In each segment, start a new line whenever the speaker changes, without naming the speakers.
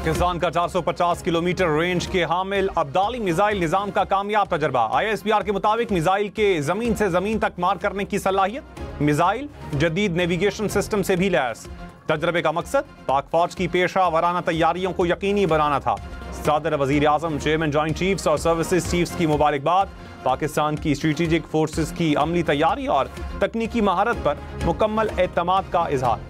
पाकिस्तान का 450 kilometre range के हामिल Abdali missile निजाम का कामयाब तजर्बा। ISPR के मुताबिक मिसाइल के जमीन से जमीन तक मार करने की सलाहियत। मिसाइल जदीद नेविगेशन सिस्टम से भी लैस। तजर्बे का मकसद पाक फौज की पेशा वराना तैयारियों को यकीनी बनाना था। सदर वजीर आजम, चेयरमैन जॉइंट चीफ्स और सर्विसेज चीफ्स की मुबारकबाद। पाकिस्तान की स्ट्रेटेजिक फोर्सेस की अमली तैयारी और तकनीकी महारत पर मुकम्मल एतमाद का इजहार।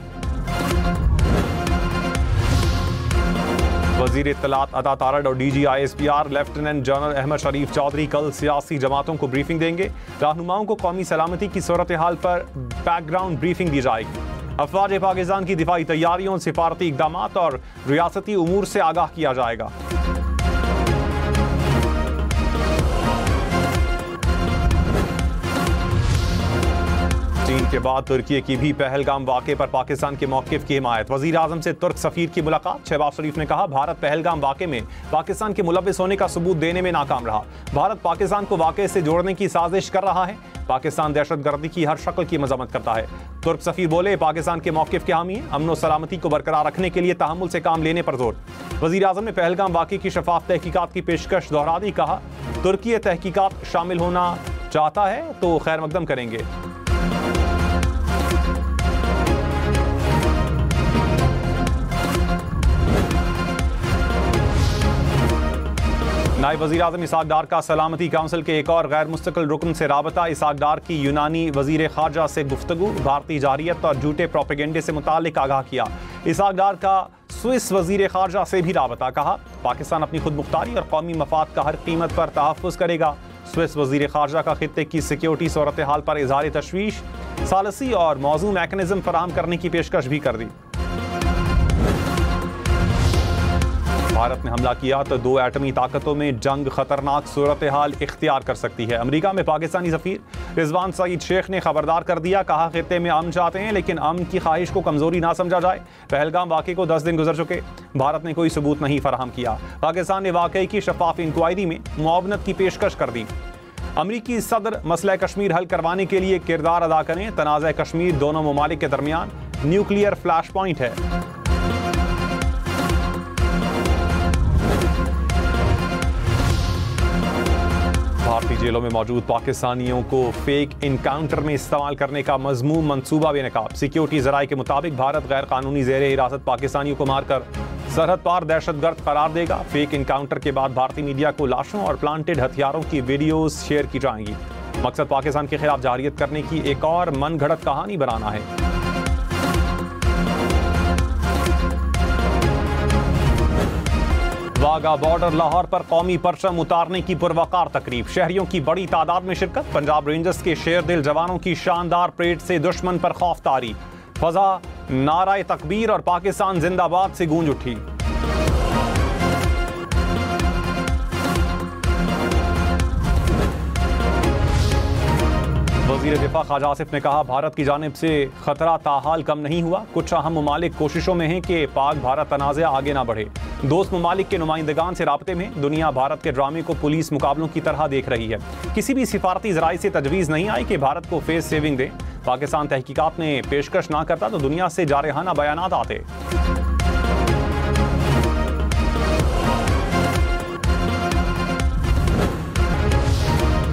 वजीर इत्तलात अता तारड़ और DG ISPR lieutenant general Ahmed Sharif Chaudhry कल सियासी जमातों को ब्रीफिंग देंगे। रहनुमाओं को कौमी सलामती की सूरत हाल पर बैकग्राउंड ब्रीफिंग दी जाएगी। अफवाज पाकिस्तान की दिफाई तैयारियों, सिफारती इकदामात और रियासती उमूर से आगाह किया जाएगा। चीन के बाद तुर्की की भी पहलगाम वाक़े पर पाकिस्तान के मौक़िफ़ की हिमायत। वज़ीर आज़म से तुर्क सफ़ीर की मुलाकात। शहबाज शरीफ ने कहा, भारत पहलगाम वाक़े में पाकिस्तान के मुलव्विस होने का सबूत देने में नाकाम रहा। भारत पाकिस्तान को वाक़े से जोड़ने की साजिश कर रहा है। पाकिस्तान दहशतगर्दी की हर शक्ल की मज़म्मत करता है। तुर्क सफ़ीर बोले, पाकिस्तान के मौक़िफ़ के हामी हैं। अमन व सलामती को बरकरार रखने के लिए तहम्मुल से काम लेने पर जोर। वज़ीर आज़म ने पहलगाम वाक़े की शफाफ तहकीकात की पेशकश दोहरा दी। कहा, तुर्की तहकीकात शामिल होना चाहता है तो खैर मकदम करेंगे। नायब वज़ीर आज़म इसहाक डार का सलामती काउंसिल के एक और गैर मुस्तकिल रुकन से राबता। इसहाक डार की यूनानी वज़ीर ख़ारजा से गुफ्तगू। भारतीय जारियत और झूठे प्रोपेगेंडे से मुतालिक आगाह किया। इसहाक डार का स्विस वज़ीर ख़ारजा से भी राबता। कहा, पाकिस्तान अपनी खुद मुख्तारी और कौमी मफाद का हर कीमत पर तहफ़्फ़ुज़ करेगा। स्विस वज़ीर ख़ारजा का खित्ते की सिक्योरिटी सूरत हाल पर इज़हार तशवीश, सालसी और मौजू मैकेनिज़्म फराहम करने की पेशकश भी कर दी। भारत ने हमला किया तो दो एटमी ताकतों में जंग खतरनाक सूरत हाल इख्तियार कर सकती है। अमेरिका में पाकिस्तानी सफ़ीर रिजवान सईद शेख ने खबरदार कर दिया। कहा, खित्ते में अमन चाहते हैं लेकिन अमन की ख्वाहिश को कमजोरी ना समझा जाए। पहलगाम वाक़े को 10 दिन गुजर चुके, भारत ने कोई सबूत नहीं फराहम किया। पाकिस्तान ने वाक़े की शफाफ इंक्वायरी में मुआवनत की पेशकश कर दी। अमरीकी सदर मसला कश्मीर हल करवाने के लिए किरदार अदा करें। तनाज़ा कश्मीर दोनों ममालिक के दरमियान न्यूक्लियर फ्लैश पॉइंट है। भारतीय जेलों में मौजूद पाकिस्तानियों को फेक इनकाउंटर में इस्तेमाल करने का मज़मूम मंसूबा बेनकाब। सिक्योरिटी ज़राए के मुताबिक भारत गैर कानूनी ज़ेर हिरासत पाकिस्तानियों को मारकर सरहद पार दहशतगर्द करार देगा। फेक इनकाउंटर के बाद भारतीय मीडिया को लाशों और प्लांटेड हथियारों की वीडियोज शेयर की जाएंगी। मकसद पाकिस्तान के खिलाफ जारियत करने की एक और मनगढ़ंत कहानी बनाना है। वाघा बॉर्डर लाहौर पर कौमी परचम उतारने की पुरवकार तकरीब। शहरियों की बड़ी तादाद में शिरकत। पंजाब रेंजर्स के शेर दिल जवानों की शानदार परेड से दुश्मन पर खौफ तारी। फजा नाराए तकबीर और पाकिस्तान जिंदाबाद से गूंज उठी। वज़ीर दिफा ख्वाजा आसिफ ने कहा, भारत की जानिब से खतरा ताहाल कम नहीं हुआ। कुछ अहम ममालिक कोशिशों में हैं कि पाक भारत तनाज़ा आगे ना बढ़े। दोस्त ममालिक के नुमाइंदगान से राब्ते में। दुनिया भारत के ड्रामे को पुलिस मुकाबलों की तरह देख रही है। किसी भी सिफारती ज़राए से तजवीज़ नहीं आई कि भारत को फेस सेविंग दे। पाकिस्तान तहकीकात में पेशकश ना करता तो दुनिया से जारहाना बयानात आते।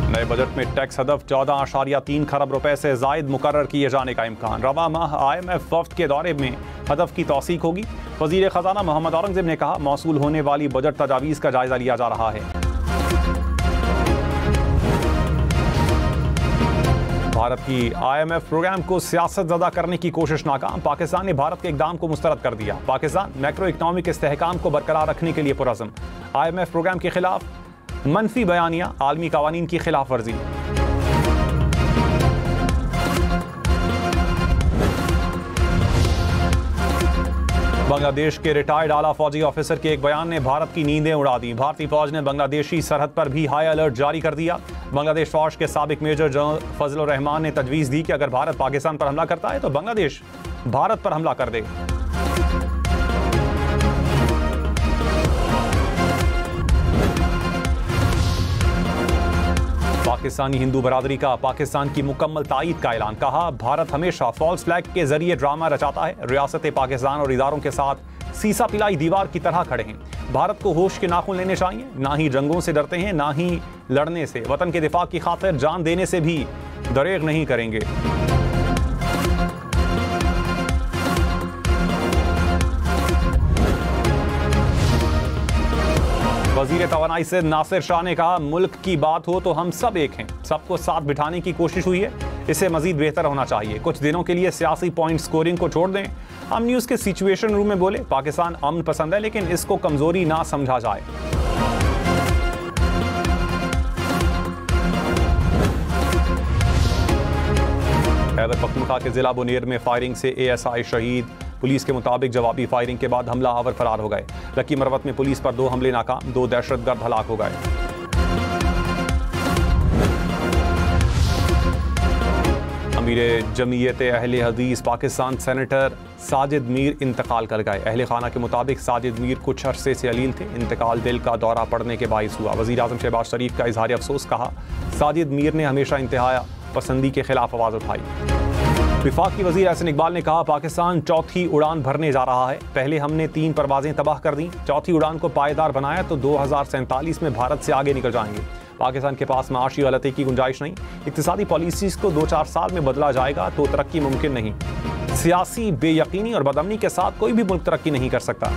नए बजट में टैक्स हदफ 14.3 खरब रुपए से जायद मुकर्रर किए जाने का इम्कान। रवा माह IMF वफ्द के दौरे में हदफ की तौसीक होगी। वज़ीर ख़जाना मोहम्मद औरंगज़ेब ने कहा, मौसूल होने वाली बजट तजावीज़ का जायजा लिया जा रहा है। भारत की IMF प्रोग्राम को सियासत ज़दा करने की कोशिश नाकाम। पाकिस्तान ने भारत के इक़दाम को मुस्तरद कर दिया। पाकिस्तान मैक्रो इकनॉमिक इस्तेहकाम को बरकरार रखने के लिए पुरज़्म। IMF प्रोग्राम के खिलाफ मनफी बयानिया, आलमी कवानीन की खिलाफ वर्जी। बांग्लादेश के रिटायर्ड आला फौजी ऑफिसर के एक बयान ने भारत की नींदें उड़ा दी। भारतीय फौज ने बांग्लादेशी सरहद पर भी हाई अलर्ट जारी कर दिया। बांग्लादेश फौज के साबिक मेजर जनरल फजलुर रहमान ने तजवीज़ दी कि अगर भारत पाकिस्तान पर हमला करता है तो बांग्लादेश भारत पर हमला कर दे। पाकिस्तानी हिंदू बरादरी का पाकिस्तान की मुकम्मल तायीद का ऐलान। कहा, भारत हमेशा फॉल्स फ्लैग के जरिए ड्रामा रचाता है। रियासत पाकिस्तान और इदारों के साथ सीसा पिलाई दीवार की तरह खड़े हैं। भारत को होश के नाखून लेने चाहिए, ना ही जंगों से डरते हैं, ना ही लड़ने से। वतन के दिफा की खातिर जान देने से भी दरेग नहीं करेंगे। वजीर तवानाई से नासिर शाह ने कहा, मुल्क की बात हो तो हम सब एक हैं। सबको साथ बिठाने की कोशिश हुई है, इसे मजीद बेहतर होना चाहिए। कुछ दिनों के लिए सियासी पॉइंट स्कोरिंग को छोड़ दें। हम न्यूज़ के सिचुएशन रूम में बोले, पाकिस्तान अमन पसंद है, लेकिन इसको कमजोरी ना समझा जाए। खैबर पख्तूनख्वा के जिला बुनेर में फायरिंग से ASI शहीद। पुलिस के मुताबिक जवाबी फायरिंग के बाद हमलावर फरार हो गए। लकी मरवत में पुलिस पर 2 हमले नाकाम, 2 दहशतगर्द हलाक हो गए। अमीर जमीयत अहले हदीस पाकिस्तान सेनेटर साजिद मीर इंतकाल कर गए। अहले खाना के मुताबिक साजिद मीर कुछ अरसे से अलील थे। इंतकाल दिल का दौरा पड़ने के बाइस हुआ। वज़ीर आज़म शहबाज शरीफ का इजहार अफसोस। कहा, साजिद मीर ने हमेशा इंतहा पसंदी के खिलाफ आवाज़ उठाई। विफाक की वज़ीर एहसन इकबाल ने कहा, पाकिस्तान चौथी उड़ान भरने जा रहा है। पहले हमने 3 परवाजें तबाह कर दी, चौथी उड़ान को पायदार बनाया तो 2047 में भारत से आगे निकल जाएंगे। पाकिस्तान के पास माशी गलती की गुंजाइश नहीं। इक्तिसादी पॉलिसीज़ को 2-4 साल में बदला जाएगा तो तरक्की मुमकिन नहीं। सियासी बेयकीनी और बदअमनी के साथ कोई भी मुल्क तरक्की नहीं कर सकता।